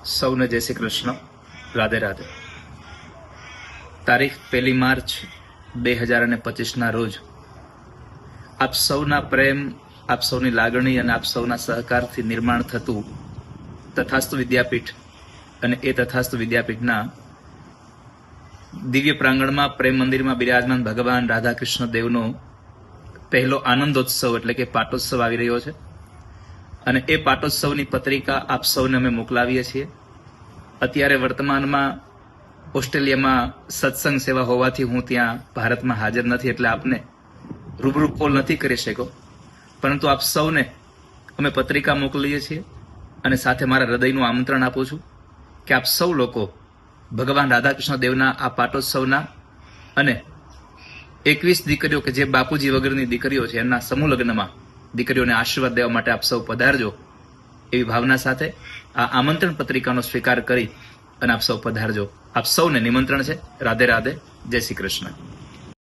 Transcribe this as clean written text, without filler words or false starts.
સૌને જય શ્રી કૃષ્ણ, રાધે રાધે. તારીખ 1 માર્ચ 2025ના રોજ આપ સૌના પ્રેમ, આપ સૌની લાગણી અને આપ સૌના સહકારથી નિર્માણ થતું તથાસ્તુ વિદ્યાપીઠ અને એ તથાસ્તુ વિદ્યાપીઠના દિવ્ય પ્રાંગણમાં પ્રેમ મંદિરમાં બિરાજમાન ભગવાન રાધાકૃષ્ણ દેવનો પહેલો આનંદોત્સવ એટલે કે પાટોત્સવ આવી રહ્યો છે. અને એ પાટોત્સવની પત્રિકા આપ સૌને અમે મોકલાવીએ છીએ. અત્યારે વર્તમાનમાં ઓસ્ટ્રેલિયામાં સત્સંગ સેવા હોવાથી હું ત્યાં ભારતમાં હાજર નથી, એટલે આપને રૂબરૂ કોલ નથી કરી શક્યો, પરંતુ આપ સૌને અમે પત્રિકા મોકલીએ છીએ અને સાથે મારા હૃદયનું આમંત્રણ આપું છું કે આપ સૌ લોકો ભગવાન રાધાકૃષ્ણ દેવના આ પાટોત્સવના અને 21 દીકરીઓ કે જે બાપુજી વગરની દીકરીઓ છે એમના સમૂહ લગ્નમાં દીકરીઓને આશીર્વાદ દેવા માટે આપ સૌ પધારજો એવી ભાવના સાથે આ આમંત્રણ પત્રિકાનો સ્વીકાર કરી અને આપ સૌ પધારજો. આપ સૌને નિમંત્રણ છે. રાધે રાધે, જય શ્રી કૃષ્ણ.